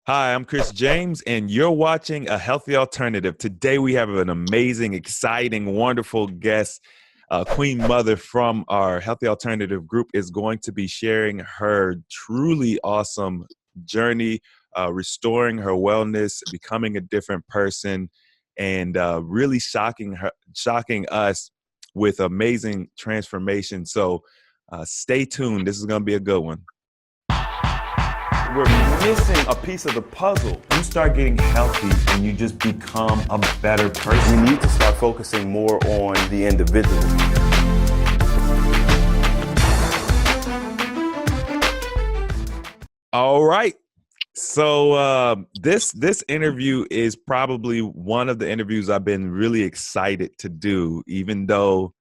Hi, I'm Chris James, and you're watching A Healthy Alternative. Today, we have an amazing, exciting, wonderful guest. Queen Mother from our Healthy Alternative group is going to be sharing her truly awesome journey, restoring her wellness, becoming a different person, and really shocking us with amazing transformation. So, stay tuned. This is going to be a good one. We're missing a piece of the puzzle. You start getting healthy and you just become a better person. We need to start focusing more on the individual. All right. So this interview is probably one of the interviews I've been really excited to do, even though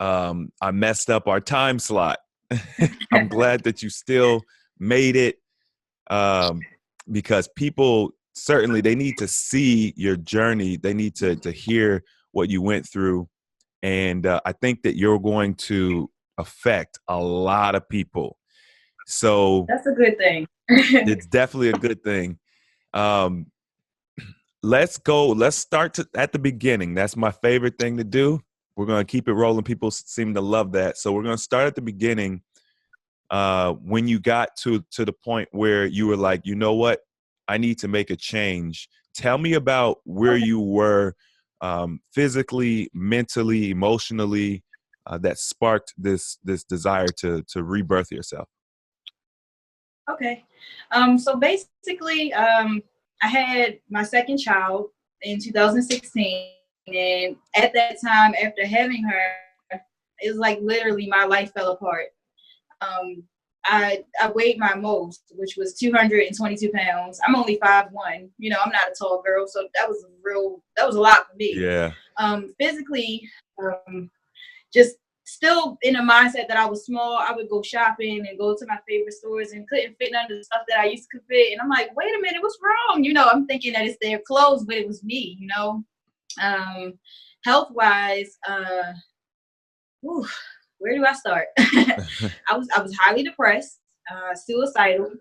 I messed up our time slot. I'm glad that you still made it. Because people certainly they need to see your journey. They need to hear what you went through. And I think that you're going to affect a lot of people. So that's a good thing. it's definitely a good thing. Um, let's start at the beginning. That's my favorite thing to do. We're going to keep it rolling. People seem to love that. So we're going to start at the beginning. When you got to the point where you were like, you know what, I need to make a change. Tell me about where you were physically, mentally, emotionally, that sparked this desire to rebirth yourself. Okay. So basically, I had my second child in 2016. And at that time, after having her, it was like literally my life fell apart. I weighed my most, which was 222 pounds. I'm only 5'1". I'm not a tall girl, so that was a lot for me. Yeah. Physically, just still in a mindset that I was small. I would go shopping and go to my favorite stores and couldn't fit none of the stuff that I used to fit. And I'm like, wait a minute, what's wrong? I'm thinking that it's their clothes, but it was me, health-wise, where do I start? I was highly depressed, suicidal.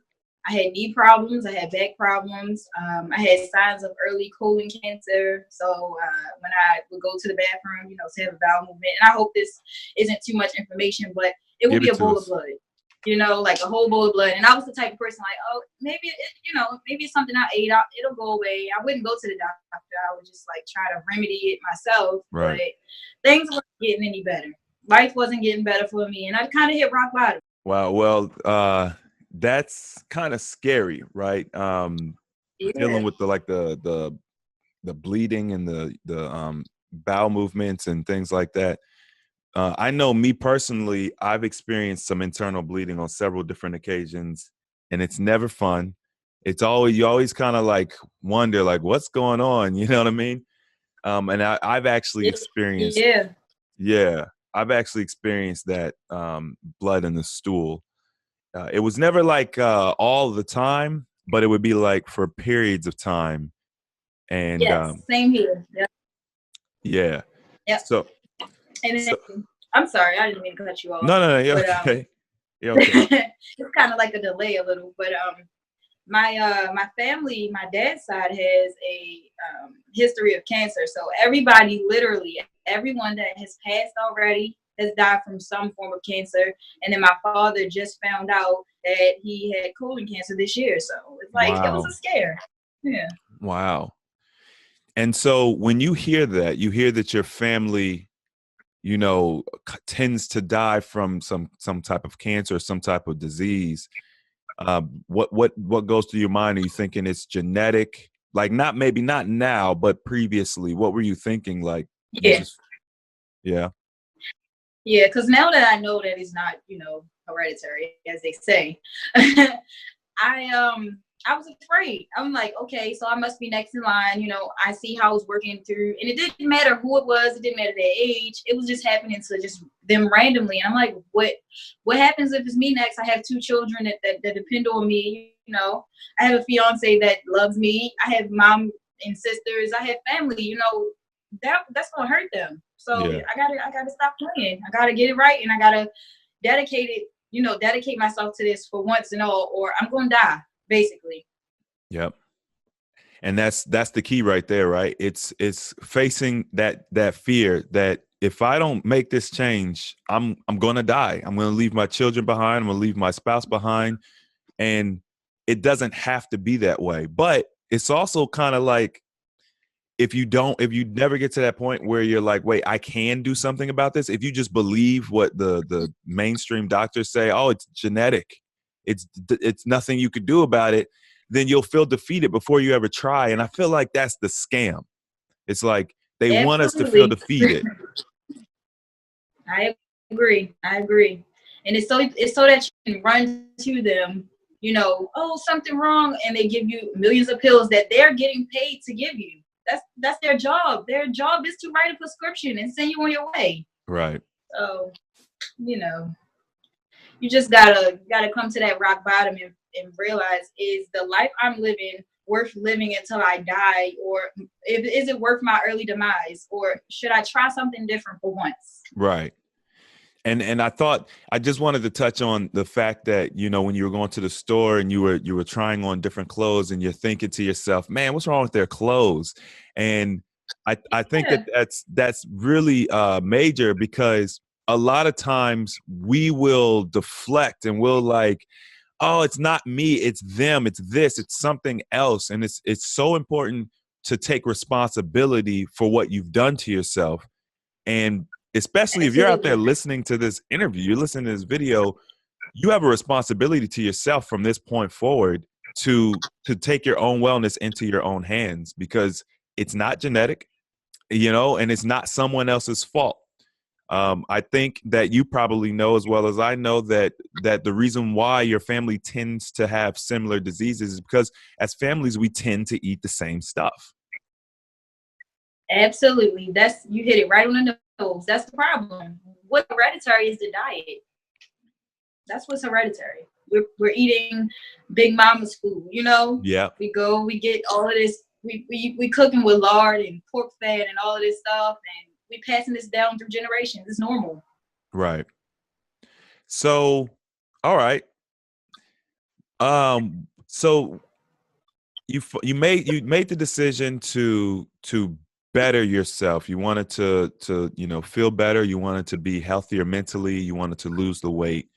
I had knee problems. I had back problems. I had signs of early colon cancer. So when I would go to the bathroom, to have a bowel movement, and I hope this isn't too much information, but it would be a bowl of blood, like a whole bowl of blood. And I was the type of person like, oh, maybe maybe it's something I ate. It'll go away. I wouldn't go to the doctor. I would just like try to remedy it myself. Right. But things weren't getting any better. Life wasn't getting better for me, and I kind of hit rock bottom. Wow. Well, that's kind of scary, right? Yeah. Dealing with the bleeding and the bowel movements and things like that. I know me personally, I've experienced some internal bleeding on several different occasions, and it's never fun. You always kind of like wonder like what's going on, you know what I mean? And I've actually experienced, I've actually experienced that blood in the stool. It was never like all the time, but it would be like for periods of time. And yes, same here. Yeah. Yep. So, I'm sorry, I didn't mean to cut you off. No, you're okay. You're okay. It's kind of like a delay a little, but my family, my dad's side has a history of cancer. So everybody, literally everyone that has passed already has died from some form of cancer. And then my father just found out that he had colon cancer this year. So it's like, It was a scare. Yeah. Wow. And so when you hear that your family, tends to die from some type of cancer or some type of disease, what goes through your mind? Are you thinking it's genetic? Like maybe not now, but previously, what were you thinking? Like, yeah. Yeah, because now that I know that it's not, hereditary, as they say, I was afraid. I'm like, okay, so I must be next in line. I see how it's working through, and it didn't matter who it was. It didn't matter their age. It was just happening to just them randomly. And I'm like, what happens if it's me next? I have 2 children that depend on me. I have a fiance that loves me. I have mom and sisters. I have family. That's gonna hurt them. So yeah. I gotta stop playing. I gotta get it right, and I gotta dedicate myself to this for once and all, or I'm gonna die, basically. Yep. And that's the key right there, right? It's facing that fear that if I don't make this change, I'm going to die. I'm going to leave my children behind. I'm going to leave my spouse behind. And it doesn't have to be that way. But it's also kind of like, if you never get to that point where you're like, wait, I can do something about this. If you just believe what the mainstream doctors say, oh, it's genetic, it's nothing you could do about it, then you'll feel defeated before you ever try. And I feel like that's the scam. It's like they want us to feel Absolutely. defeated. I agree. And it's so that you can run to them, you know, oh, something wrong, and they give you millions of pills that they're getting paid to give you. That's their job. Their job is to write a prescription and send you on your way. Right. So, you know, you just gotta come to that rock bottom and realize, is the life I'm living worth living until I die, or is it worth my early demise, or should I try something different for once? Right. And I thought I just wanted to touch on the fact that, you know, when you were going to the store and you were trying on different clothes and you're thinking to yourself, man, what's wrong with their clothes? And I think that's really major, because a lot of times we will deflect and we'll like, oh, it's not me, it's them, it's this, it's something else. And it's so important to take responsibility for what you've done to yourself. And especially if you're out there listening to this interview, you're listening to this video, you have a responsibility to yourself from this point forward to take your own wellness into your own hands, because it's not genetic, you know, and it's not someone else's fault. I think that you probably know as well as I know that the reason why your family tends to have similar diseases is because as families, we tend to eat the same stuff. Absolutely. You hit it right on the nose. That's the problem. What's hereditary is the diet. That's what's hereditary. We're eating Big Mama's food, you know? Yeah. We get all of this, we cooking with lard and pork fat and all of this stuff, and we passing this down through generations. It's normal. Right. So, all right. So you made the decision to better yourself. You wanted to you know, feel better. You wanted to be healthier mentally. You wanted to lose the weight.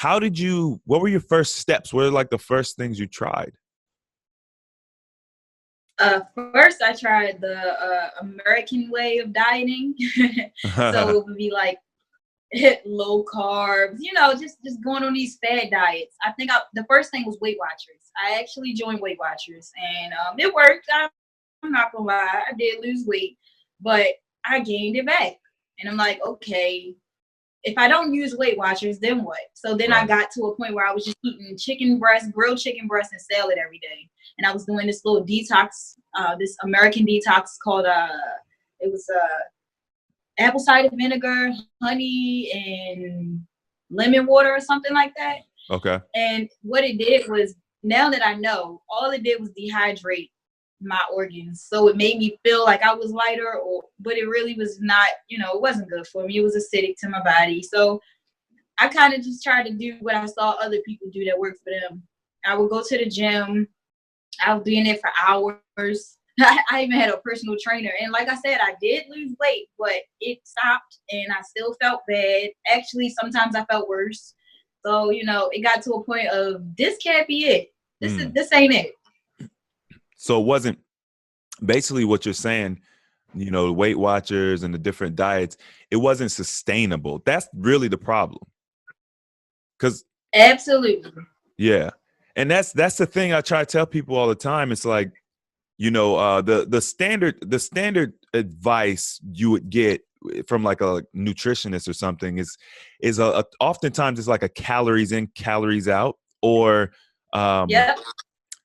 What were your first steps? What are like the first things you tried? First I tried the American way of dieting. So it would be like low carbs, you know, just going on these fad diets. I think the first thing was Weight Watchers. I actually joined Weight Watchers, and it worked. I'm not gonna lie, I did lose weight, but I gained it back. And I'm like, okay, if I don't use Weight Watchers, then what? So then I got to a point where I was just eating grilled chicken breast and salad every day. And I was doing this little detox, this American detox called it was apple cider vinegar, honey, and lemon water or something like that. Okay. And what it did was, now that I know, all it did was dehydrate my organs. So it made me feel like I was lighter, but it really was not, you know, it wasn't good for me. It was acidic to my body. So I kind of just tried to do what I saw other people do that worked for them. I would go to the gym. I would be in there for hours. I even had a personal trainer. And like I said, I did lose weight, but it stopped and I still felt bad. Actually, sometimes I felt worse. So, you know, it got to a point of, this can't be it. This ain't it. So it wasn't, basically what you're saying, you know, the Weight Watchers and the different diets, it wasn't sustainable. That's really the problem. Absolutely. Yeah. And that's the thing I try to tell people all the time. It's like, you know, the standard advice you would get from like a nutritionist or something is oftentimes it's like a calories in, calories out, or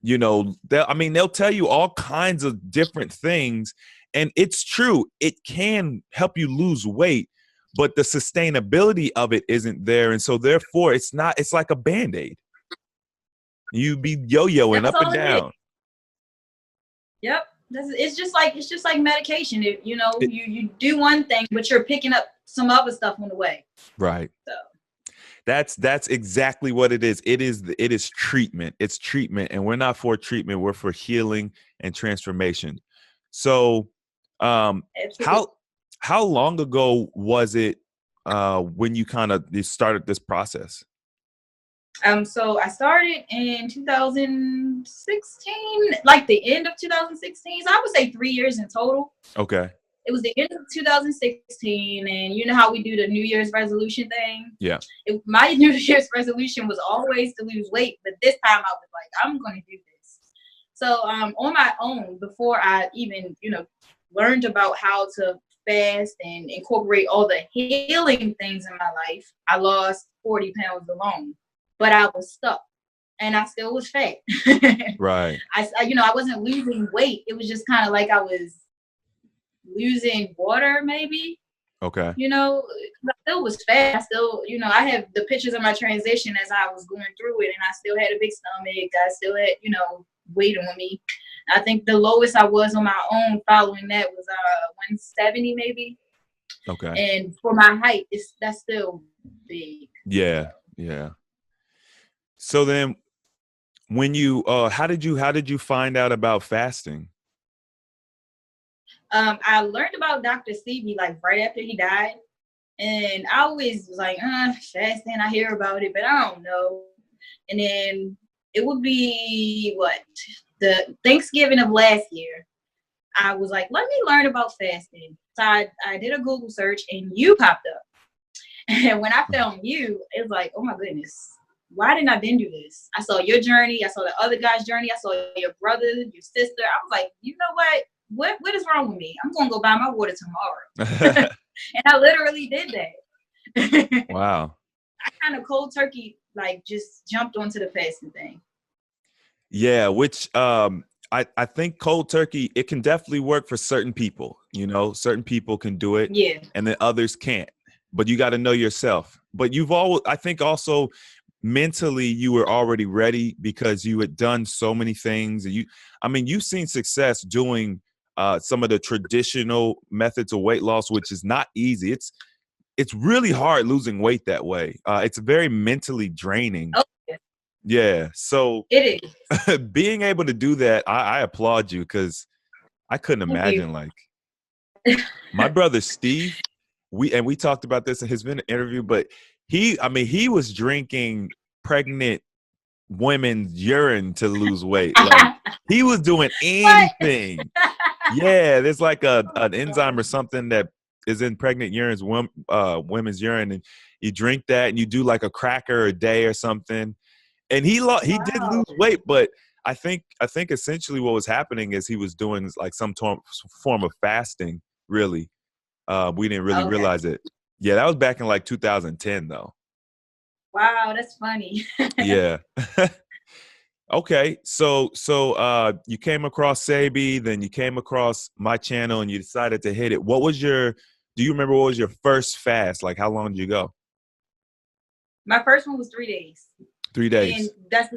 you know, they'll tell you all kinds of different things, and it's true, it can help you lose weight, but the sustainability of it isn't there, and so therefore it's like a bandaid. You be yo-yoing up and down. Yep. It's just like medication. You do one thing, but you're picking up some other stuff on the way. Right. So. That's exactly what it is. It is treatment. It's treatment, and we're not for treatment. We're for healing and transformation. So, um, Absolutely. how long ago was it when you started this process? So I started in 2016, like the end of 2016. So I would say 3 years in total. Okay. It was the end of 2016, and you know how we do the New Year's resolution thing? Yeah. My New Year's resolution was always to lose weight, but this time I was like, I'm going to do this. So on my own, before I even, learned about how to fast and incorporate all the healing things in my life, I lost 40 pounds alone, but I was stuck and I still was fat. Right. I wasn't losing weight. It was just kind of like I was losing water, maybe. Okay. I still was fat. I still, I have the pictures of my transition as I was going through it, and I still had a big stomach. I still had, weight on me. I think the lowest I was on my own following that was 170 maybe. Okay. And for my height, that's still big. Yeah. Yeah. So then when you how did you find out about fasting? I learned about Dr. Stevie like right after he died. And I always was like, fasting, I hear about it, but I don't know. And then it would be the Thanksgiving of last year. I was like, let me learn about fasting. So I did a Google search and you popped up. And when I found you, it was like, oh my goodness, why didn't I then do this? I saw your journey. I saw the other guy's journey. I saw your brother, your sister. I was like, you know what? What is wrong with me? I'm going to go buy my water tomorrow. And I literally did that. Wow. I kind of cold turkey, like just jumped onto the fasting thing. Yeah, which I think cold turkey, it can definitely work for certain people. Certain people can do it, Yeah. and then others can't. But you got to know yourself. But I think also mentally you were already ready because you had done so many things. You've seen success doing some of the traditional methods of weight loss, which is not easy. It's really hard losing weight that way. It's very mentally draining. Oh, yeah. Yeah. So It is. Being able to do that, I applaud you because I couldn't imagine my brother Steve, we talked about this in his interview, but he was drinking pregnant women's urine to lose weight. Like he was doing anything. Yeah, there's like an enzyme or something that is in pregnant women's urine, and you drink that and you do like a cracker a day or something. And he did lose weight, but I think essentially what was happening is he was doing like some form of fasting. Really, we didn't really realize it. Yeah, that was back in like 2010, though. Wow, that's funny. Yeah. Okay, so you came across Sabi, then you came across my channel, and you decided to hit it. Do you remember what was your first fast? Like, how long did you go? My first one was 3 days. 3 days. And that's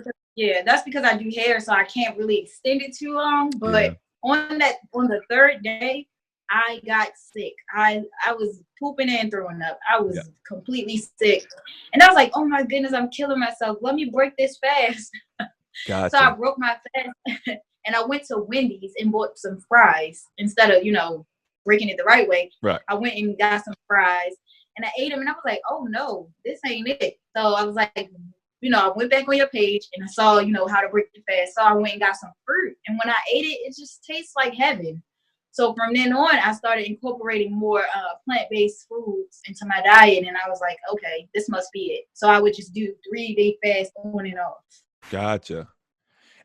because I do hair, so I can't really extend it too long. But on the third day, I got sick. I was pooping and throwing up. I was completely sick. And I was like, oh my goodness, I'm killing myself. Let me break this fast. Gotcha. So I broke my fast and I went to Wendy's and bought some fries instead of, breaking it the right way. Right. I went and got some fries and I ate them and I was like, oh no, this ain't it. So I was like, I went back on your page and I saw, how to break the fast. So I went and got some fruit. And when I ate it, it just tastes like heaven. So from then on, I started incorporating more plant-based foods into my diet. And I was like, okay, this must be it. So I would just do 3-day fast on and off. Gotcha.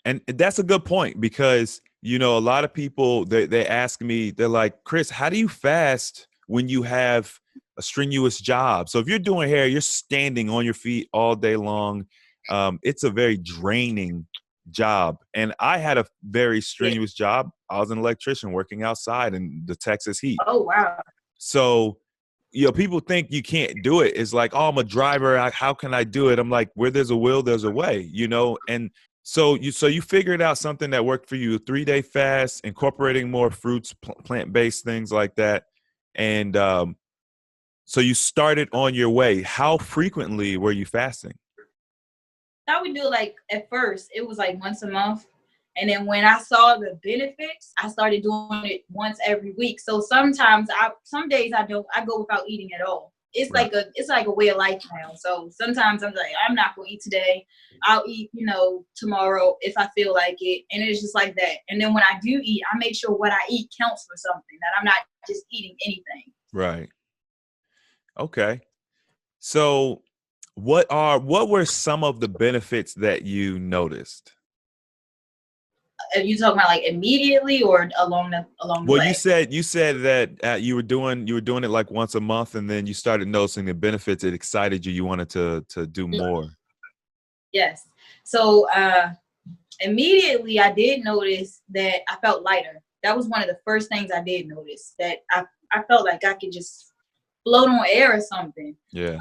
And that's a good point because, a lot of people, they ask me, they're like, Chris, how do you fast when you have a strenuous job? So if you're doing hair, you're standing on your feet all day long. It's a very draining job. And I had a very strenuous job. I was an electrician working outside in the Texas heat. Oh, wow. So, people think you can't do it. It's like, oh, I'm a driver. How can I do it? I'm like, where there's a will, there's a way, and so you figured out something that worked for you, a 3-day fast, incorporating more fruits, plant-based things like that. And So you started on your way. How frequently were you fasting? I would do like at first it was like once a month, and then when I saw the benefits, I started doing it once every week. So sometimes some days I go without eating at all. It's Right. like a way of life now. So sometimes I'm like, I'm not gonna eat today. I'll eat, tomorrow if I feel like it. And it's just like that. And then when I do eat, I make sure what I eat counts for something, that I'm not just eating anything. Right. Okay. So what were some of the benefits that you noticed? Are you talking about like immediately or along the Well, way? you said that you were doing it like once a month, and then you started noticing the benefits. It excited you. You wanted to do more. Yes. So immediately I did notice that I felt lighter. That was one of the first things I did notice, that I felt like I could just float on air or something. Yeah.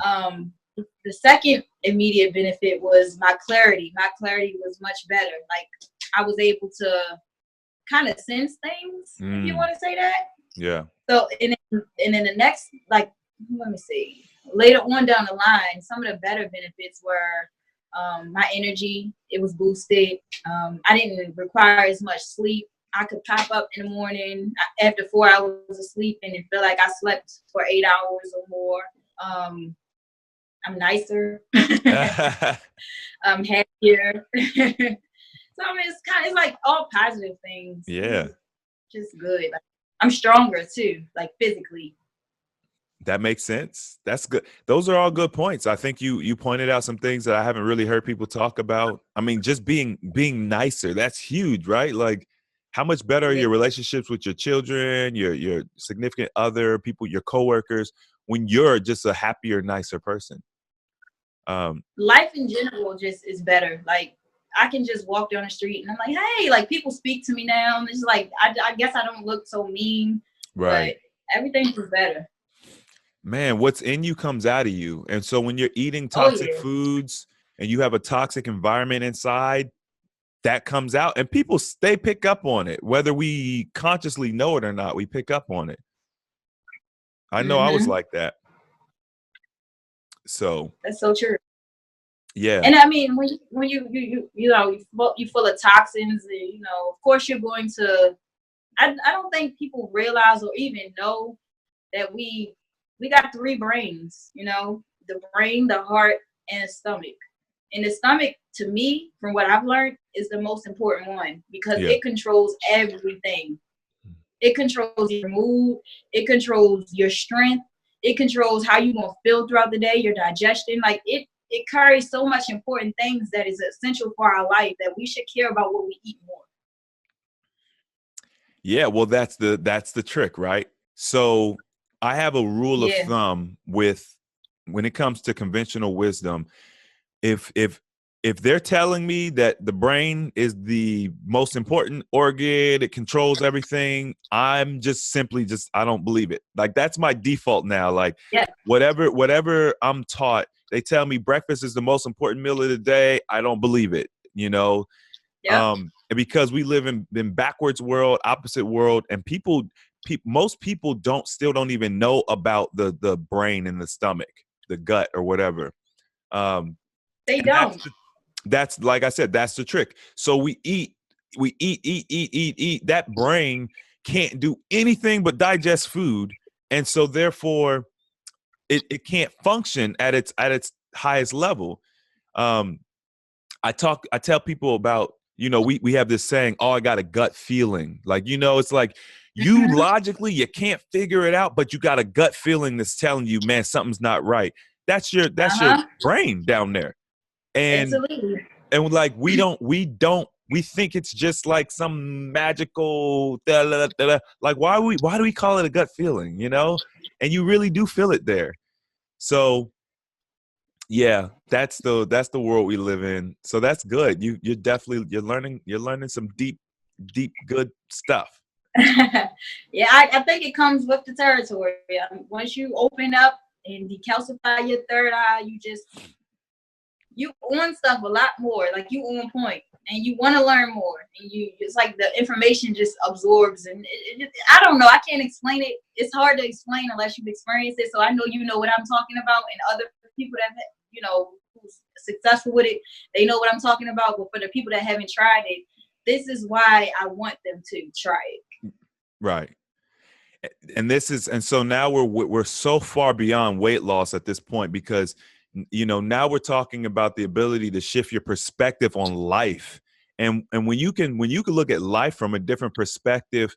The second immediate benefit was my clarity. My clarity was much better. Like I was able to kind of sense things, if you want to say that. Yeah. So and then the next, like, let me see, later on down the line, some of the better benefits were my energy. It was boosted. I didn't require as much sleep. I could pop up in the morning after 4 hours of sleep and it felt like I slept for 8 hours or more. I'm nicer. I'm happier. So I mean, it's like all positive things. Yeah. Just good. Like, I'm stronger too, like physically. That makes sense. That's good. Those are all good points. I think you pointed out some things that I haven't really heard people talk about. I mean, just being nicer, that's huge, right? Like how much better are your relationships with your children, your significant other, people, your coworkers, when you're just a happier, nicer person? Life in general just is better. Like I can just walk down the street and I'm like, hey, like people speak to me now. And it's like, I guess I don't look so mean, Right. but everything is better. Man, what's in you comes out of you. And so when you're eating Oh toxic yeah. foods and you have a toxic environment inside, that comes out and people, they pick up on it. Whether we consciously know it or not, we pick up on it. I know I was Mm-hmm. like that. So That's so true. yeah. And I mean, when you full of toxins, of course you're going to. I don't think people realize or even know that we got three brains. The brain, the heart, and the stomach. And the stomach, to me, from what I've learned, is the most important one because Yeah. it controls everything. It controls your mood. It controls your strength. It controls how you're going to feel throughout the day, your digestion. Like it carries so much important things that is essential for our life that we should care about what we eat more. Yeah, well that's the trick, right? So I have a rule of Yeah. thumb with when it comes to conventional wisdom. If they're telling me that the brain is the most important organ, it controls everything, I'm just simply I don't believe it. Like that's my default now. Like Yeah. whatever I'm taught, they tell me breakfast is the most important meal of the day. I don't believe it, Yep. and because we live in backwards world, opposite world, and most people don't even know about the brain and the stomach, the gut or whatever. They And don't. that's like I said, that's the trick. So we eat. That brain can't do anything but digest food, and so therefore it can't function at its highest level. I tell people about, we have this saying, oh, I got a gut feeling. Like, it's like you logically, you can't figure it out, but you got a gut feeling that's telling you, man, something's not right. That's your brain down there. And Absolutely. like we think it's just like some magical like why do we call it a gut feeling, and you really do feel it there. So yeah, that's the world we live in. So that's good. You're definitely you're learning some deep good stuff. Yeah, I think it comes with the territory. Once you open up and decalcify your third eye, you on stuff a lot more. Like you on point. and you want to learn more, and it's like the information just absorbs, and I don't know, I can't explain it. It's hard to explain unless you've experienced it. So I know you know what I'm talking about, and other people that who's successful with it, they know what I'm talking about. But for the people that haven't tried it, this is why I want them to try it. Right. And so now we're so far beyond weight loss at this point, because now we're talking about the ability to shift your perspective on life. And when you can look at life from a different perspective,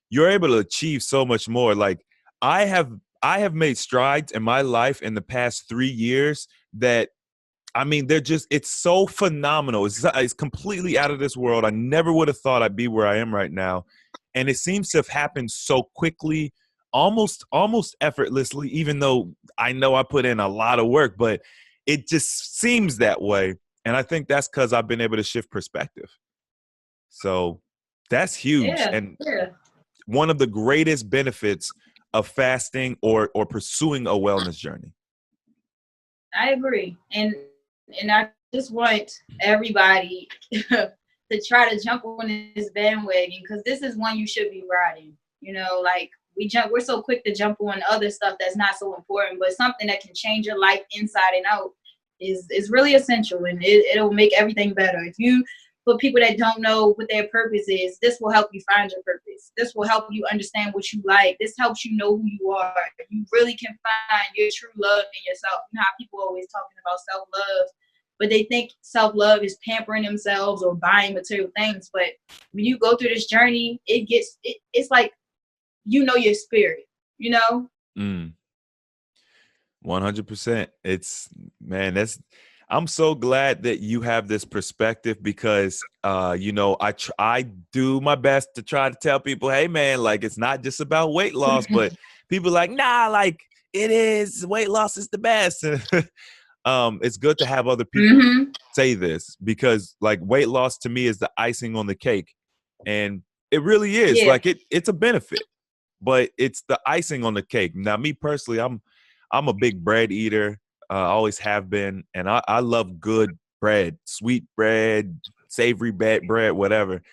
you're able to achieve so much more. Like I have made strides in my life in the past 3 years that, I mean, it's so phenomenal. It's completely out of this world. I never would have thought I'd be where I am right now. And it seems to have happened so quickly, almost effortlessly, even though I know I put in a lot of work, but it just seems that way. And I think that's because I've been able to shift perspective. So that's huge. And one of the greatest benefits of fasting or pursuing a wellness journey. I agree. And I just want everybody to try to jump on this bandwagon, because this is one you should be riding. Like we're so quick to jump on other stuff that's not so important, but something that can change your life inside and out is really essential, and it'll make everything better. For people that don't know what their purpose is, this will help you find your purpose. This will help you understand what you like. This helps you know who you are. You really can find your true love in yourself. You know how people are always talking about self-love, but they think self-love is pampering themselves or buying material things. But when you go through this journey, it's like, your spirit, 100%. I'm so glad that you have this perspective, because, I do my best to try to tell people, hey man, like, it's not just about weight loss, but people are like, nah, like it is, weight loss is the best. It's good to have other people say this, because like weight loss to me is the icing on the cake, and it really is. Like it's a benefit, but it's the icing on the cake. Now, me personally, I'm a big bread eater. Always have been, and I love good bread, sweet bread, savory bread, whatever,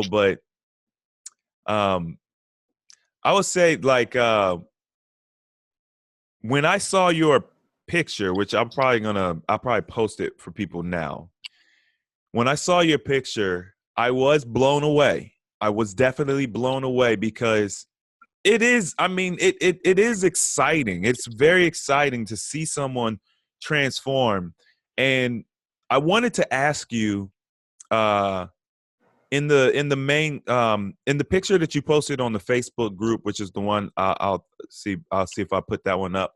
But I would say, like, when I saw your picture, which I'll probably post it for people now. When I saw your picture, I was blown away. I was definitely blown away, because it is, I mean, it is exciting. It's very exciting to see someone transform. And I wanted to ask you, in the picture that you posted on the Facebook group, which is the one I'll see if I put that one up.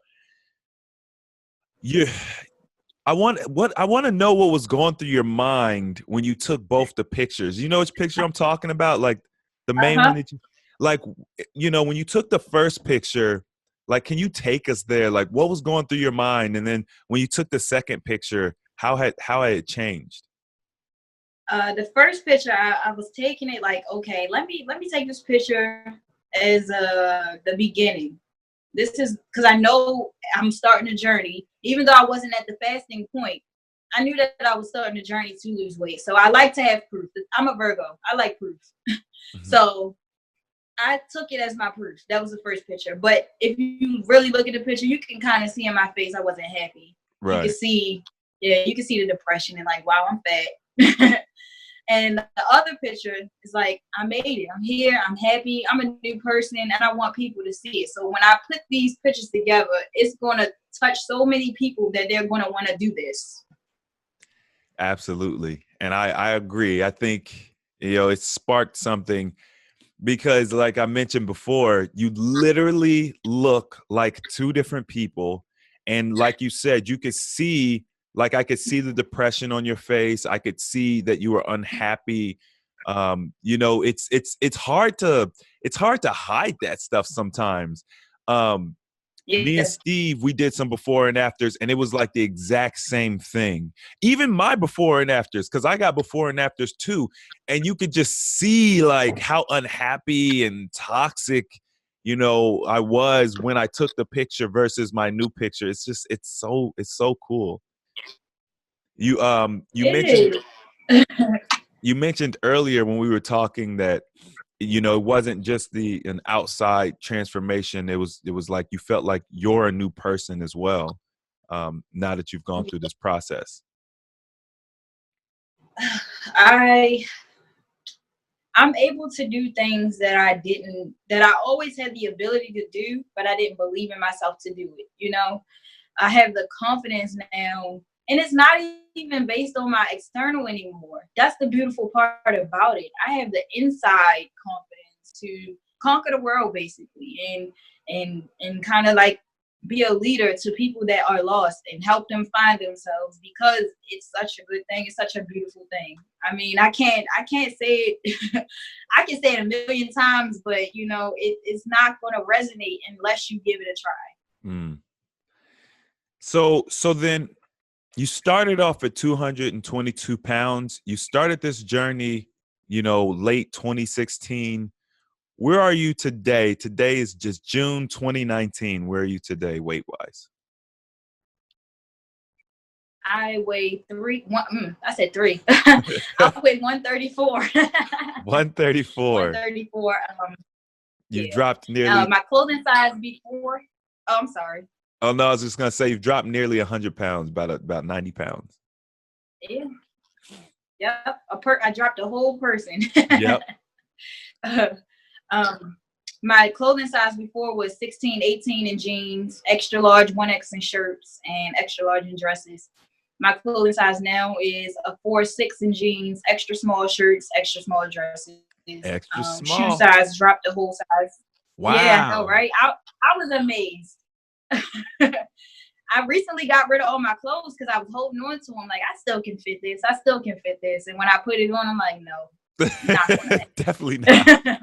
I want to know what was going through your mind when you took both the pictures. You know which picture I'm talking about? Like the main one that you, like, when you took the first picture, like, can you take us there? Like, what was going through your mind? And then when you took the second picture, how had it changed? The first picture, I was taking it like, okay, let me take this picture as the beginning. This is because I know I'm starting a journey. Even though I wasn't at the fasting point, I knew that I was starting a journey to lose weight. So I like to have proof. I'm a Virgo. I like proof. So I took it as my proof. That was the first picture. But if you really look at the picture, you can kind of see in my face I wasn't happy. Right. You can see the depression and like, wow, I'm fat. And the other picture is like, I made it. I'm here. I'm happy. I'm a new person, and I want people to see it. So when I put these pictures together, it's going to touch so many people that they're going to want to do this. Absolutely. And I agree. I think, it sparked something, because like I mentioned before, you literally look like two different people. And like you said, you could see, like, I could see the depression on your face. I could see that you were unhappy. It's hard to hide that stuff sometimes. Me and Steve, we did some before and afters, and it was like the exact same thing. Even my before and afters, because I got before and afters too, and you could just see like how unhappy and toxic, I was when I took the picture versus my new picture. It's so cool. You mentioned You mentioned earlier when we were talking that, you know, it wasn't just an outside transformation. It was like you felt like you're a new person as well. Now that you've gone through this process. I'm able to do things that I always had the ability to do, but I didn't believe in myself to do it. You know, I have the confidence now, and it's not even based on my external anymore. That's the beautiful part about it. I have the inside confidence to conquer the world, basically, and kind of like be a leader to people that are lost and help them find themselves, because it's such a good thing. It's such a beautiful thing. I mean, I can't say it. I can say it a million times, but you know, it's not going to resonate unless you give it a try. Mm. So then you started off at 222 pounds. You started this journey, you know, late 2016. Where are you today? Today is just June 2019. Where are you today, weight wise? I weigh I said three. I weigh 134. 134. 134. You've Yeah. dropped nearly. My clothing size before. Oh, I'm sorry. Oh no, I was just gonna say you've dropped nearly 100 pounds, about 90 pounds. Yeah. Yep. I dropped a whole person. Yep. um, my clothing size before was 16, 18 in jeans, extra large 1X in shirts, and extra large in dresses. My clothing size now is a 4-6 in jeans, extra small shirts, extra small dresses. Extra Shoe small. size dropped the whole size. Wow. Yeah, I know, right? I was amazed. I recently got rid of all my clothes because I was holding on to them. Like, I still can fit this. I still can fit this. And when I put it on, I'm like, no, not definitely not.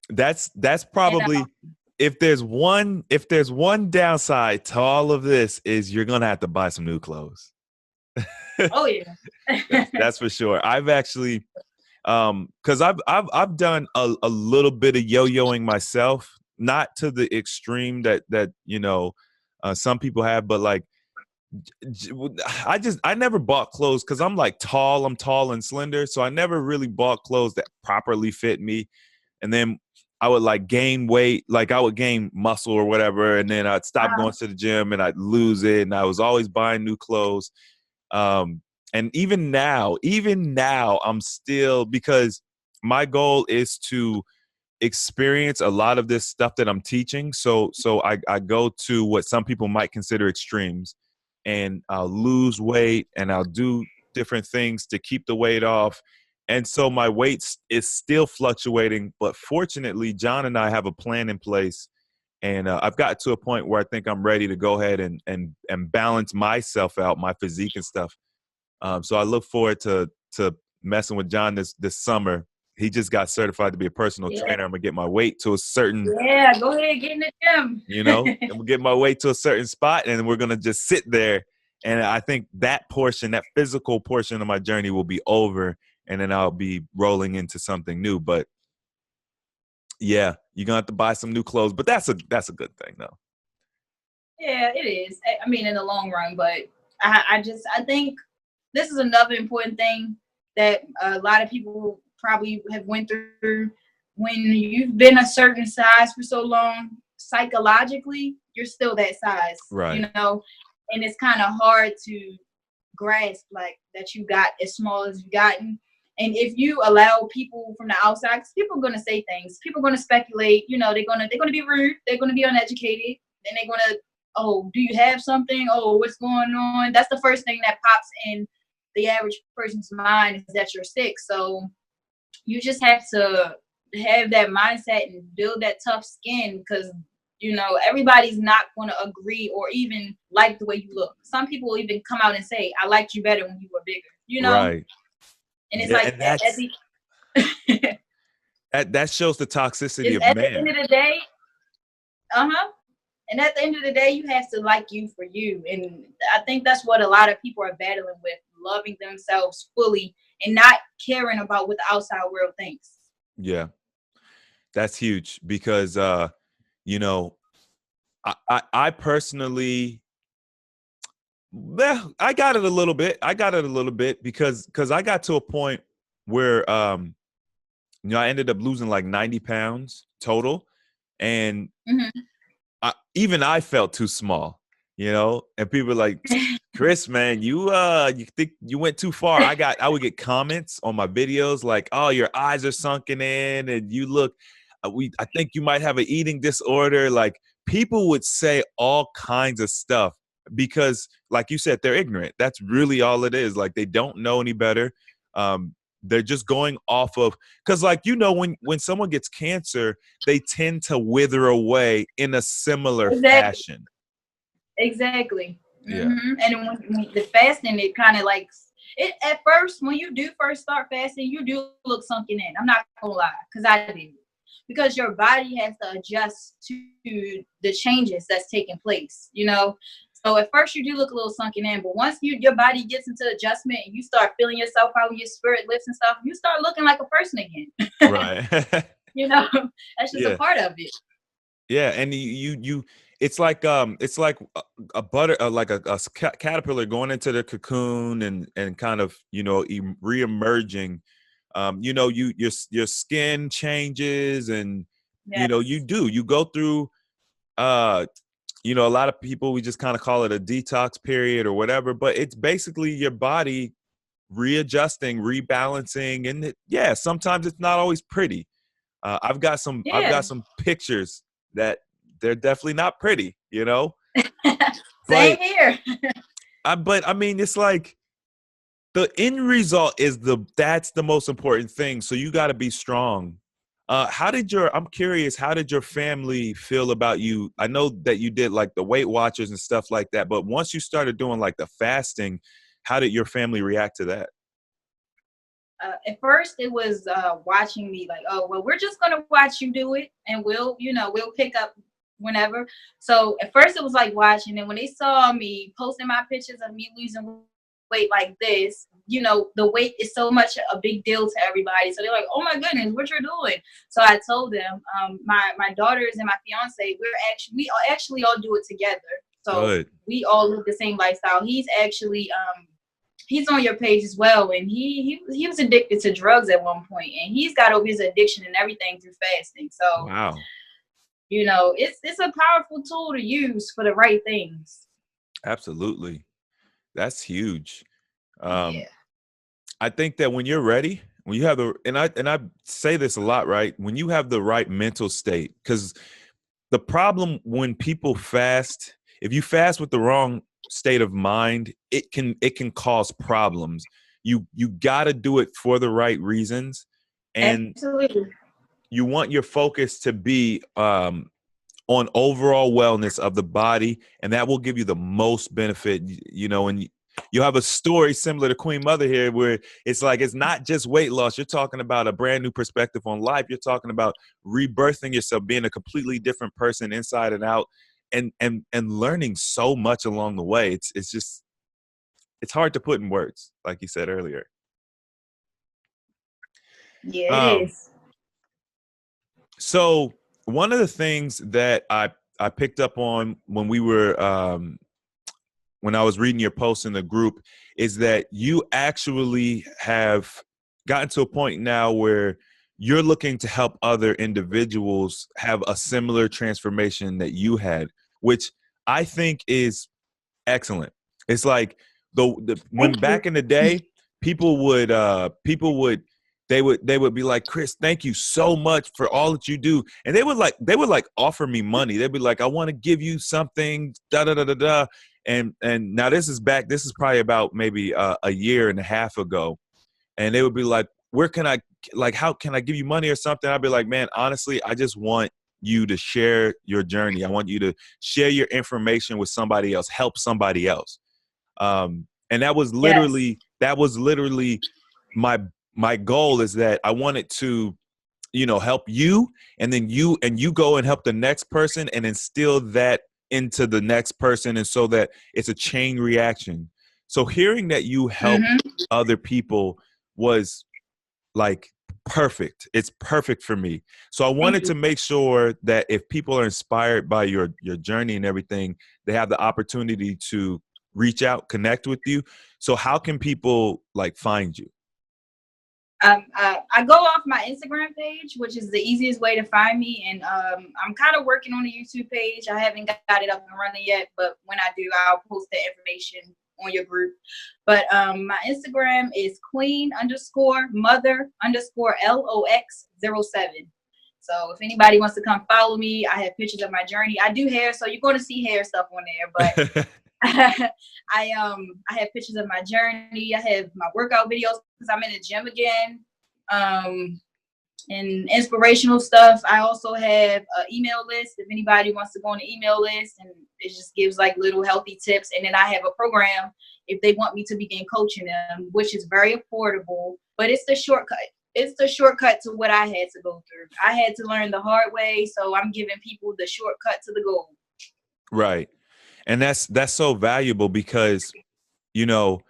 That's probably, if there's one downside to all of this, is you're gonna have to buy some new clothes. Oh yeah. That's for sure. I've actually, because I've done a little bit of yo-yoing myself, not to the extreme that you know some people have, but like I never bought clothes because I'm tall and slender, so I never really bought clothes that properly fit me. And then I would like gain weight, like I would gain muscle or whatever, and then I'd stop going to the gym and I'd lose it, and I was always buying new clothes. And even now I'm still, because my goal is to experience a lot of this stuff that I'm teaching. So I go to what some people might consider extremes, and I'll lose weight and I'll do different things to keep the weight off. And so my weight is still fluctuating, but fortunately, John and I have a plan in place. And I've got to a point where I think I'm ready to go ahead and balance myself out, my physique and stuff. So I look forward to messing with John this summer. He just got certified to be a personal trainer. I'm gonna get my weight to a certain. Yeah, go ahead, get in the gym. You know, I'm gonna get my weight to a certain spot, and we're gonna just sit there. And I think that portion, that physical portion of my journey, will be over, and then I'll be rolling into something new. But yeah, you're gonna have to buy some new clothes, but that's a good thing, though. Yeah, it is. I mean, in the long run, but I think this is another important thing that a lot of people probably have went through. When you've been a certain size for so long, psychologically, you're still that size, Right. you know, and it's kind of hard to grasp like that you got as small as you've gotten. And if you allow people from the outside, because people are going to say things, people are going to speculate, you know, they're going to be rude, they're going to be uneducated, then they're going to, oh, do you have something? Oh, what's going on? That's the first thing that pops in the average person's mind, is that you're sick. So you just have to have that mindset and build that tough skin, because you know everybody's not going to agree or even like the way you look. Some people will even come out and say, I liked you better when you were bigger, you know. Right. And it's Yeah, like and that shows the toxicity of at man. the end of the day, and at the end of the day, you have to like you for you. And I think that's what a lot of people are battling with, loving themselves fully and not caring about what the outside world thinks. Yeah, that's huge, because you know, I personally, Well, I got it a little bit. I got it a little bit because I got to a point where I ended up losing like 90 pounds total, and Hmm. even I felt too small, and people were like, Chris, man, you think you went too far. I would get comments on my videos like, oh, your eyes are sunken in and you look, I think you might have an eating disorder. Like, people would say all kinds of stuff because, like you said, they're ignorant. That's really all it is. Like, they don't know any better. They're just going off of, because, like, when someone gets cancer, they tend to wither away in a similar Exactly. fashion. Exactly. Yeah. And when the fasting, it kind of like it at first, when you do first start fasting, you do look sunken in. I'm not gonna lie, because I did. Because your body has to adjust to the changes that's taking place, So at first you do look a little sunken in, but once your body gets into adjustment and you start feeling yourself, how your spirit lifts and stuff, you start looking like a person again. Right. That's just a Yeah. part of it. Yeah, and it's like a butter like a caterpillar going into the cocoon and kind of reemerging. Your skin changes, and Yes. you go through a lot of people, we just kind of call it a detox period or whatever, but it's basically your body readjusting, rebalancing, and sometimes it's not always pretty. I've got some Yeah. pictures that they're definitely not pretty, Same but here. but I mean, it's like the end result is that's the most important thing. So you got to be strong. I'm curious, how did your family feel about you? I know that you did like the Weight Watchers and stuff like that, but once you started doing like the fasting, how did your family react to that? At first it was watching me like, oh well, we're just gonna watch you do it, and we'll pick up whenever. So at first it was like watching, and when they saw me posting my pictures of me losing weight like this, the weight is so much a big deal to everybody, so they're like, oh my goodness, what you're doing. So I told them, my daughters and my fiance, we actually all do it together. So Good. we all live the same lifestyle. He's on your page as well, and he was addicted to drugs at one point, and he's got over his addiction and everything through fasting. So Wow. it's a powerful tool to use for the right things. Absolutely. That's huge. Yeah. I think that when you're ready, when you have and I say this a lot, right? When you have the right mental state, because the problem when people fast, if you fast with the wrong state of mind, it can cause problems. You got to do it for the right reasons, and Absolutely. you want your focus to be on overall wellness of the body, and that will give you the most benefit. And you have a story similar to Queen Mother here, where it's like it's not just weight loss. You're talking about a brand new perspective on life. You're talking about rebirthing yourself, being a completely different person inside and out, and learning so much along the way. It's just, it's hard to put in words, like you said earlier. Yeah, it Um, is. so one of the things that I picked up on when I was reading your post in the group is that you actually have gotten to a point now where you're looking to help other individuals have a similar transformation that you had, which I think is excellent. It's like when Thank you. back in the day, people would they would be like, Chris, thank you so much for all that you do. And they would offer me money. They'd be like, I want to give you something, da da da da da. And now this is probably about maybe a year and a half ago. And they would be like, where can I, like, how can I give you money or something? I'd be like, man, honestly, I just want you to share your journey. I want you to share your information with somebody else, help somebody else. And Yes. that was literally my goal, is that I wanted to, help you, and then you go and help the next person and instill that into the next person. And so that it's a chain reaction. So hearing that you help Hmm. other people was like perfect. It's perfect for me. So I Thank wanted you. to make sure that if people are inspired by your journey and everything, they have the opportunity to reach out, connect with you. So how can people like find you? I go off my Instagram page, which is the easiest way to find me. And I'm kind of working on the YouTube page. I haven't got it up and running yet, but when I do, I'll post the information on your group. But my Instagram is queen_mother_LOX07. So if anybody wants to come follow me, I have pictures of my journey. I do hair, so you're going to see hair stuff on there, but I have pictures of my journey. I have my workout videos because I'm in the gym again, and inspirational stuff. I also have an email list if anybody wants to go on the email list, and it just gives like little healthy tips. And then I have a program if they want me to begin coaching them, which is very affordable, but it's the shortcut. It's the shortcut to what I had to go through. I had to learn the hard way, so I'm giving people the shortcut to the goal. Right. And that's so valuable because, you know,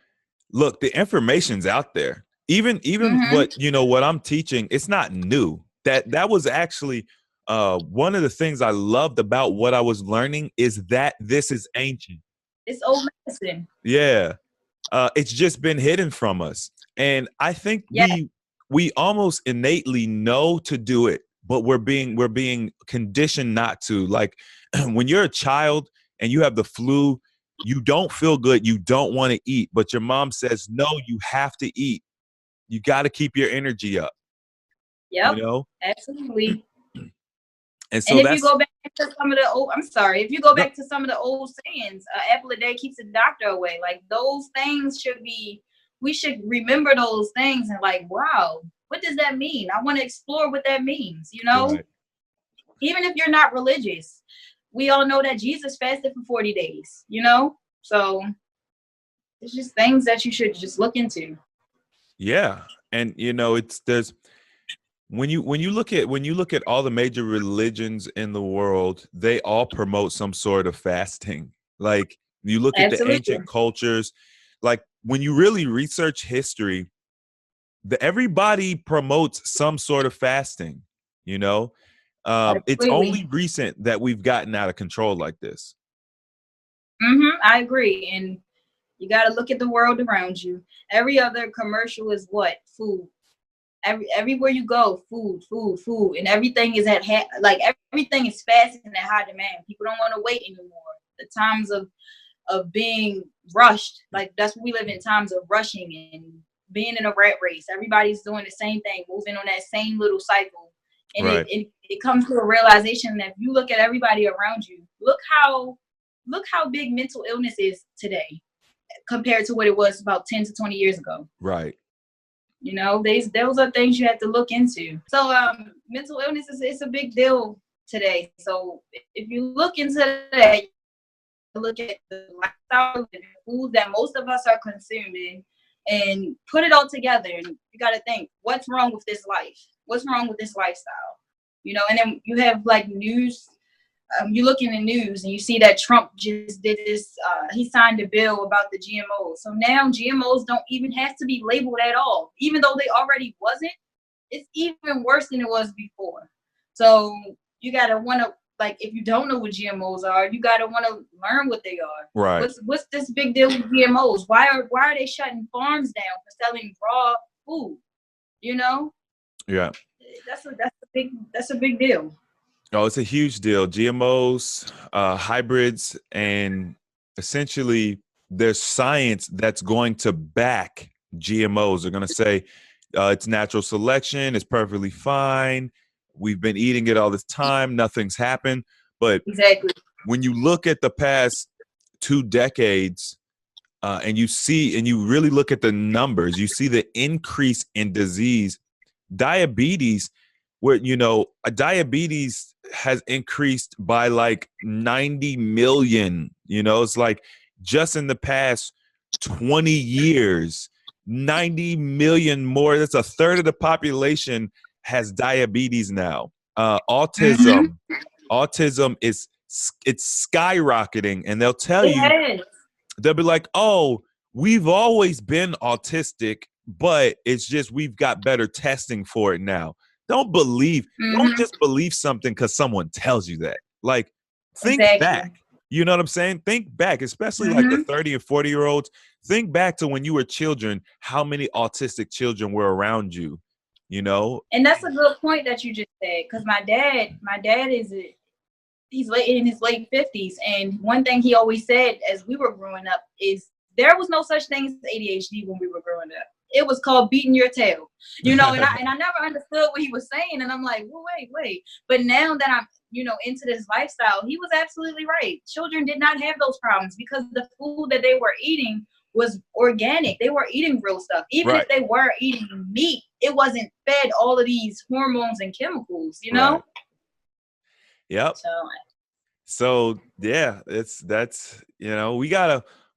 look, the information's out there. Even what I'm teaching, it's not new. That was actually one of the things I loved about what I was learning is that this is ancient. It's old medicine. Yeah. It's just been hidden from us. And I think we almost innately know to do it, but we're being conditioned not to. Like when you're a child and you have the flu, you don't feel good, you don't want to eat, but your mom says, no, you have to eat. You got to keep your energy up. Yep. You know? Absolutely. And so if you go back to some of the old, if you go back to some of the old sayings, apple a day keeps the doctor away. Like those things we should remember those things and like, wow, what does that mean? I want to explore what that means, you know? Right. Even if you're not religious, we all know that Jesus fasted for 40 days, you know? So it's just things that you should just look into. Yeah. And you know, there's when you look at all the major religions in the world, they all promote some sort of fasting. Like you look at the ancient cultures, like when you really research history, everybody promotes some sort of fasting, you know? It's only recent that we've gotten out of control like this. I agree. And you got to look at the world around you. Every other commercial is what? Food. Everywhere you go, food, and everything is everything is fast and at high demand. People don't want to wait anymore. The times of being rushed, like that's what we live in, times of rushing and being in a rat race. Everybody's doing the same thing, moving on that same little cycle, and right. it comes to a realization that if you look at everybody around you, look how big mental illness is today compared to what it was about 10 to 20 years ago. Right. You know, those are things you have to look into. So mental illness is a big deal today. So if you look into that, look at the lifestyle and food that most of us are consuming and put it all together. And you got to think, what's wrong with this life? What's wrong with this lifestyle? You know, and then you have like news. You look in the news and you see that Trump just did this, he signed a bill about the GMOs. So now GMOs don't even have to be labeled at all. Even though they already wasn't, it's even worse than it was before. So you got to want to, like, if you don't know what GMOs are, you got to want to learn what they are. Right. What's this big deal with GMOs? Why are they shutting farms down for selling raw food? You know? Yeah. That's a big deal. Oh, it's a huge deal. GMOs, hybrids, and essentially there's science that's going to back GMOs. They're going to say it's natural selection. It's perfectly fine. We've been eating it all this time. Nothing's happened. But exactly, when you look at the past 2 decades and you really look at the numbers, you see the increase in disease, diabetes, where, you know, diabetes has increased by like 90 million, you know, it's like just in the past 20 years, 90 million more. That's a third of the population has diabetes now. Autism is skyrocketing, and they'll tell you, they'll be like, oh, we've always been autistic, but it's just we've got better testing for it now. Don't just believe something because someone tells you that. Like, think back. You know what I'm saying? Think back, especially like the Mm-hmm. 30 and 40-year-olds. Think back to when you were children, how many autistic children were around you, you know? And that's a good point that you just said, because my dad he's late in his late 50s, and one thing he always said as we were growing up is there was no such thing as ADHD when we were growing up. It was called beating your tail, and I never understood what he was saying, and I'm like, well, wait. But now that I'm into this lifestyle, he was absolutely right. Children did not have those problems because the food that they were eating was organic. They were eating real stuff. Even Right. if they were eating meat, it wasn't fed all of these hormones and chemicals. Right. Yep. So So yeah, that's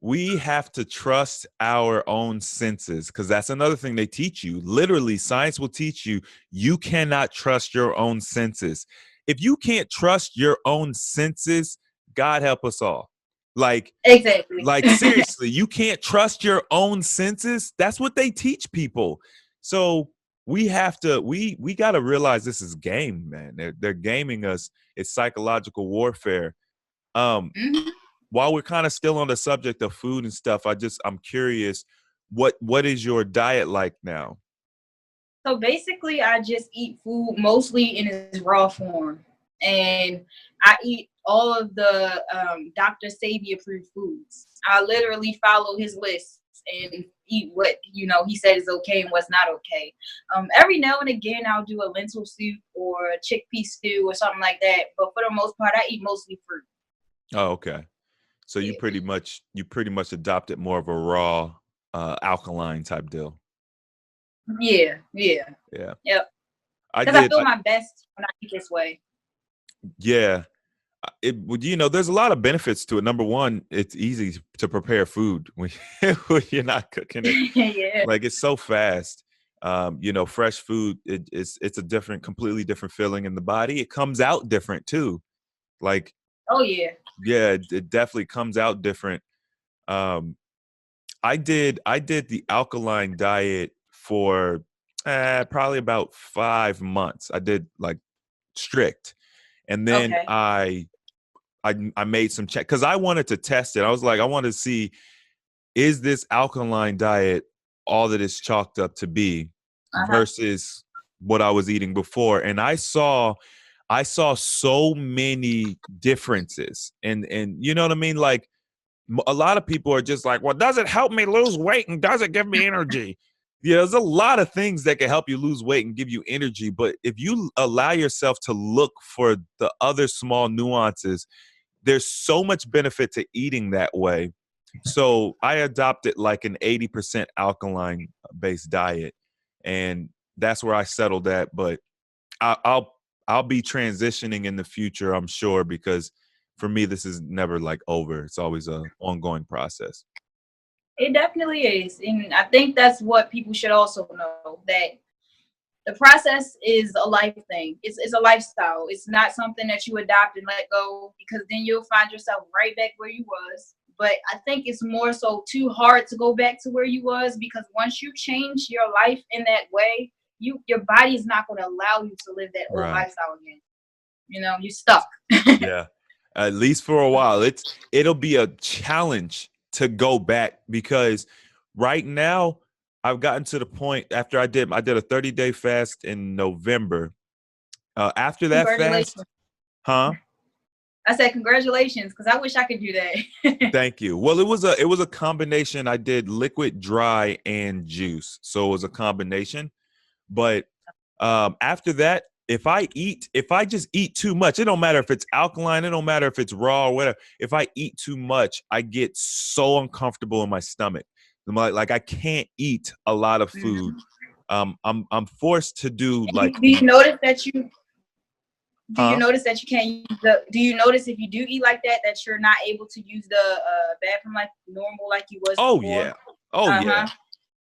we have to trust our own senses, because that's another thing they teach you. Literally, science will teach you you cannot trust your own senses. If you can't trust your own senses, God help us all. Like exactly. seriously, you can't trust your own senses. That's what they teach people. So we have to we got to realize this is game, man. They're gaming us. It's psychological warfare. Mhm. While we're kind of still on the subject of food and stuff, I'm curious, what is your diet like now? So basically, I just eat food mostly in its raw form, and I eat all of the Dr. Sabi approved foods. I literally follow his list and eat what he said is okay and what's not okay. Every now and again, I'll do a lentil soup or a chickpea stew or something like that. But for the most part, I eat mostly fruit. Oh, okay. So Yeah, you pretty much adopted more of a raw alkaline type deal. yeah. Yeah. Yep. I Because I did feel my best when I eat this way. yeah. There's a lot of benefits to it. Number one, it's easy to prepare food when, when you're not cooking it. Yeah. Like, it's so fast. Fresh food, it's a completely different feeling in the body. It comes out different too. Like, Oh yeah. yeah, it definitely comes out different. Um, I did the alkaline diet for probably about 5 months. I did like strict, and then Okay. I made some check because I wanted to test it. I was like, I want to see, is this alkaline diet all that it's chalked up to be Uh-huh. versus what I was eating before? And I saw so many differences. And you know what I mean? Like, a lot of people are just like, well, does it help me lose weight and does it give me energy? Yeah, there's a lot of things that can help you lose weight and give you energy. But if you allow yourself to look for the other small nuances, there's so much benefit to eating that way. So I adopted like an 80% alkaline based diet, and that's where I settled at. But I, I'll I'll be transitioning in the future, I'm sure, because for me this is never like over. It's always a ongoing process. It definitely is. And I think that's what people should also know, that the process is a life thing. It's a lifestyle. It's not something that you adopt and let go, because then you'll find yourself right back where you was. But I think it's more so too hard to go back to where you was, because once you change your life in that way, your body is not going to allow you to live that old Right. lifestyle again. You're stuck. Yeah. At least for a while. It'll be a challenge to go back, because right now I've gotten to the point after I did a 30-day fast in November. After that Congratulations. fast, huh? I said congratulations, because I wish I could do that. Thank you. Well, it was a combination. I did liquid, dry, and juice. So it was a combination. But after that, if I just eat too much, it don't matter if it's alkaline, it don't matter if it's raw or whatever. If I eat too much, I get so uncomfortable in my stomach. I'm like I can't eat a lot of food. Mhm. I'm forced to do Do like, you notice that you do you huh? notice that you can't use do you notice if you do eat like that you're not able to use the bathroom like normal like you was Oh before? yeah. Oh yeah. Uh-huh.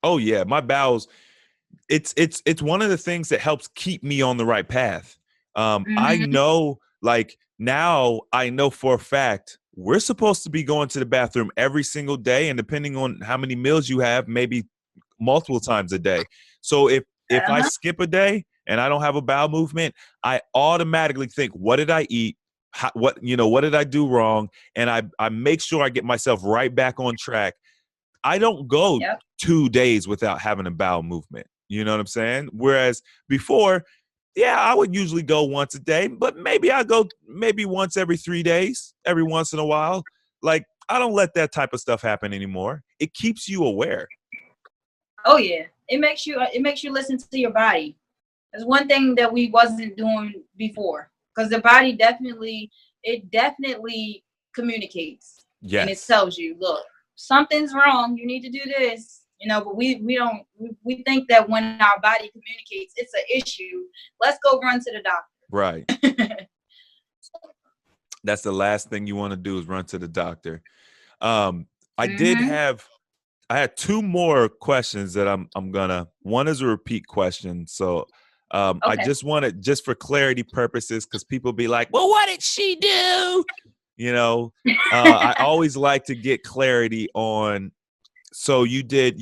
Oh yeah. My bowels, it's one of the things that helps keep me on the right path. I Hmm. know, like, now I know for a fact we're supposed to be going to the bathroom every single day, and depending on how many meals you have, maybe multiple times a day. So if I Uh-huh. skip a day and I don't have a bowel movement, I automatically think, what did I eat? what did I do wrong? And I make sure I get myself right back on track. I don't go Yep. 2 days without having a bowel movement. You know what I'm saying? Whereas before, yeah, I would usually go once a day, but maybe I go once every 3 days, every once in a while. Like, I don't let that type of stuff happen anymore. It keeps you aware. Oh yeah, it makes you listen to your body. That's one thing that we wasn't doing before, because the body definitely communicates, and it Yes. tells you, look, something's wrong. You need to do this. But we don't we think that when our body communicates, it's an issue. Let's go run to the doctor. Right. That's the last thing you want to do is run to the doctor. I had 2 more questions that I'm gonna. One is a repeat question, so I Okay. just wanted, just for clarity purposes, because people be like, "Well, what did she do?" I always like to get clarity on. So you did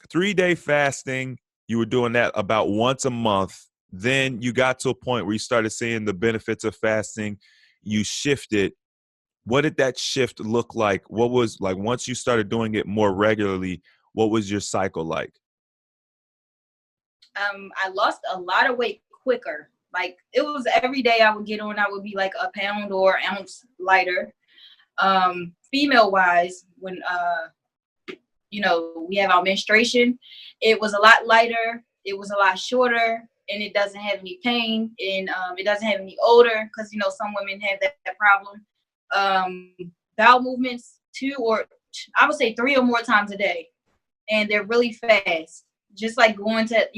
3-day fasting. You were doing that about once a month. Then you got to a point where you started seeing the benefits of fasting. You shifted. What did that shift look like? What was like once you started doing it more regularly? What was your cycle like? I lost a lot of weight quicker. Like, it was every day I would get on, I would be like a pound or ounce lighter. Female wise, when we have our menstruation, it was a lot lighter, it was a lot shorter, and it doesn't have any pain, and it doesn't have any odor, because some women have that problem. Bowel movements 2 or I would say 3 or more times a day, and they're really fast, just like going to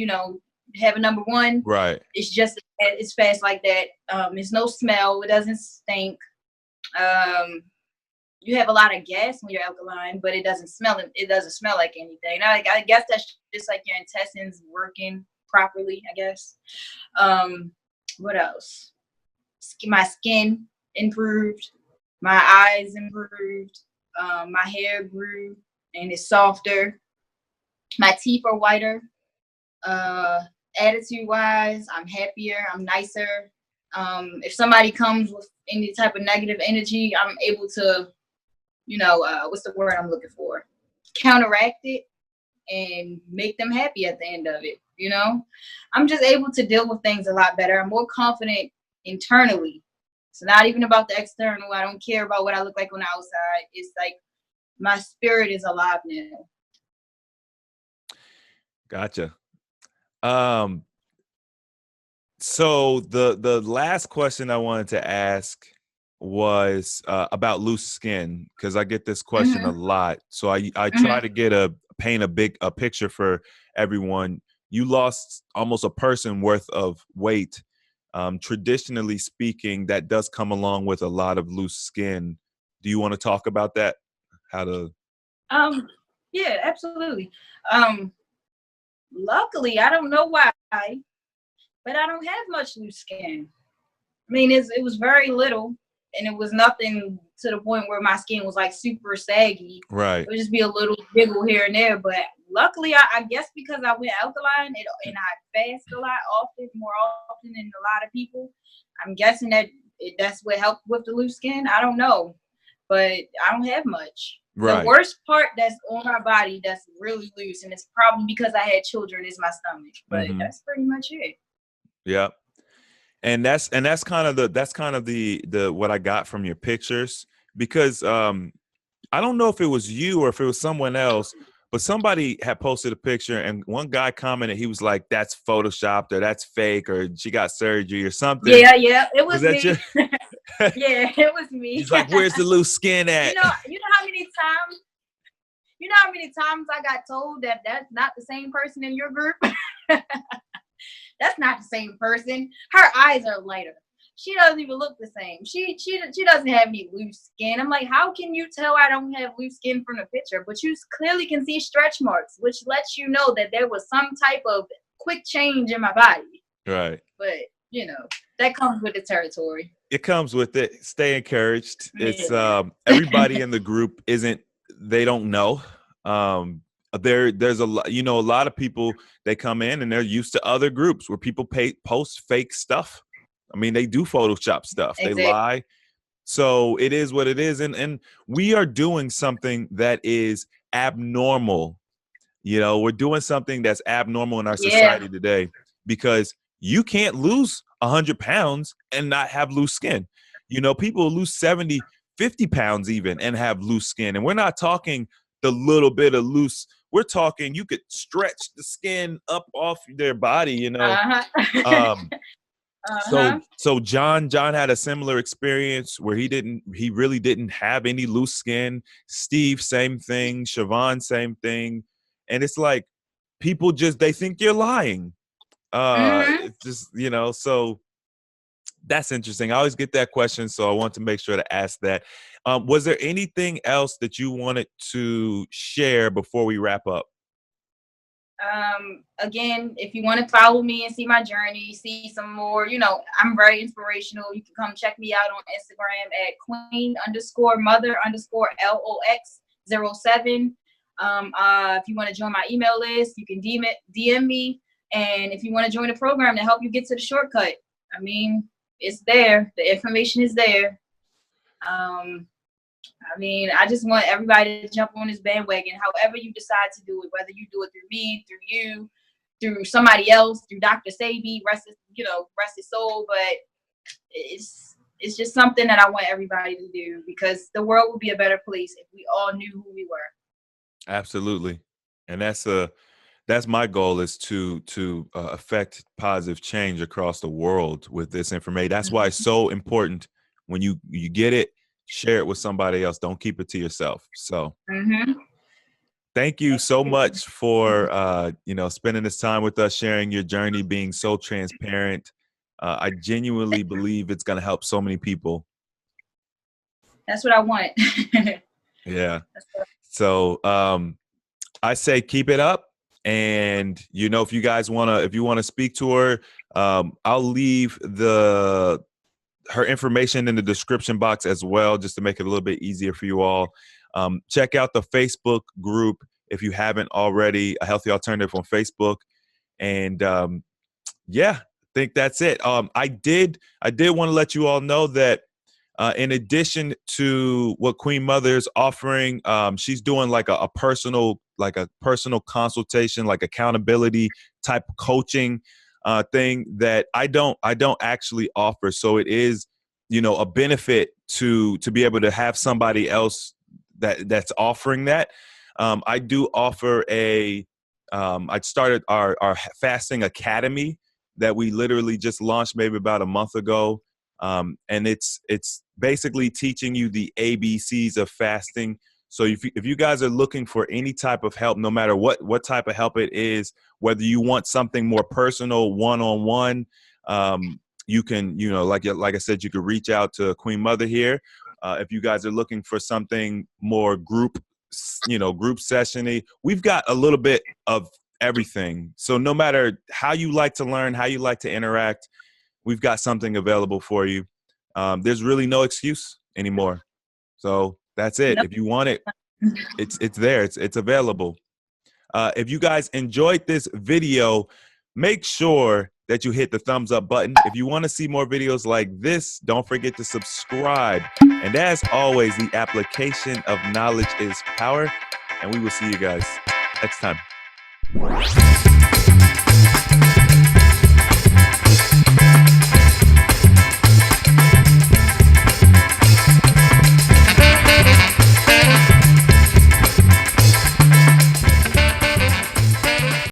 have a number 1. Right. It's fast like that. There's no smell, it doesn't stink. You have a lot of gas when you're alkaline, but it doesn't smell like anything. I guess that's just like your intestines working properly, I guess. What else? My skin improved, my eyes improved, my hair grew and it's softer, my teeth are whiter. Attitude wise, I'm happier, I'm nicer. If somebody comes with any type of negative energy, I'm able to, what's the word I'm looking for? Counteract it and make them happy at the end of it. I'm just able to deal with things a lot better. I'm more confident internally. It's not even about the external. I don't care about what I look like on the outside. It's like my spirit is alive now. Gotcha. So the last question I wanted to ask was about loose skin, because I get this question a lot. So I try to paint a picture for everyone. You lost almost a person worth of weight. Traditionally speaking, that does come along with a lot of loose skin. Do you want to talk about that? How to? Yeah, absolutely. Luckily, I don't know why, but I don't have much loose skin. I mean, it was very little, and it was nothing to the point where my skin was like super saggy. Right. It would just be a little jiggle here and there. But luckily, I guess because I went alkaline and I fast a lot more often than a lot of people, I'm guessing that's what helped with the loose skin. I don't know, but I don't have much. Right. The worst part that's on my body that's really loose, and it's probably because I had children, is my stomach. But that's pretty much it. Yeah. And that's kind of the what I got from your pictures, because I don't know if it was you or if it was someone else, but somebody had posted a picture and one guy commented, he was like, "That's photoshopped," or "That's fake," or "She got surgery," or something. Yeah, it was me. Yeah, it was me. He's like, "Where's the loose skin at?" You know how many times I got told that that's not the same person in your group? That's not the same person. Her eyes are lighter. She doesn't even look the same. She doesn't have any loose skin. I'm like, how can you tell I don't have loose skin from the picture? But you clearly can see stretch marks, which lets you know that there was some type of quick change in my body. Right. But that comes with the territory. It comes with it. Stay encouraged. It's everybody in the group they don't know. There's a lot of people, they come in and they're used to other groups where people post fake stuff. I mean, they do Photoshop stuff. They Exactly. lie. So it is what it is. And we are doing something that is abnormal. You know, we're doing something that's abnormal in our Yeah. society today, because you can't lose 100 pounds and not have loose skin. You know, people lose 70, 50 pounds even and have loose skin. And we're not talking the little bit of loose. We're talking you could stretch the skin up off their body, you know. Uh-huh. Um, Uh-huh. so John had a similar experience where he really didn't have any loose skin. Steve, same thing. Siobhan, same thing. And it's like people they think you're lying. Mm-hmm. It's just, you know, so that's interesting. I always get that question, so I want to make sure to ask that. Was there anything else that you wanted to share before we wrap up? Again, if you want to follow me and see my journey, see some more, I'm very inspirational. You can come check me out on Instagram at queen_mother_LOX07. If you want to join my email list, you can DM me. And if you want to join a program to help you get to the shortcut, I mean, it's there. The information is there. I just want everybody to jump on this bandwagon, however you decide to do it, whether you do it through me, through you, through somebody else, through Dr. Sabi, rest his soul. But it's just something that I want everybody to do, because the world would be a better place if we all knew who we were. Absolutely. And that's my goal, is to affect positive change across the world with this information. That's why it's so important when you get it, share it with somebody else. Don't keep it to yourself. So thank you so much for spending this time with us, sharing your journey, being so transparent. I genuinely believe it's going to help so many people. That's what I want. Yeah. So I say keep it up. And, if you guys if you want to speak to her, I'll leave her information in the description box as well, just to make it a little bit easier for you all. Check out the Facebook group if you haven't already, A Healthy Alternative on Facebook. And I think that's it. I did want to let you all know that in addition to what Queen Mother is offering, she's doing like a personal consultation, like accountability type coaching thing that I don't actually offer. So it is, a benefit to be able to have somebody else that's offering that. I do offer I started our fasting academy that we literally just launched maybe about a month ago. And it's basically teaching you the ABCs of fasting. So if you guys are looking for any type of help, no matter what type of help it is, whether you want something more personal, one-on-one, you can, like I said, you could reach out to Queen Mother here. If you guys are looking for something more group session-y, we've got a little bit of everything. So no matter how you like to learn, how you like to interact, we've got something available for you. There's really no excuse anymore. So that's it. If you want it, it's there. It's available. If you guys enjoyed this video, make sure that you hit the thumbs up button. If you want to see more videos like this, don't forget to subscribe. And as always, the application of knowledge is power. And we will see you guys next time.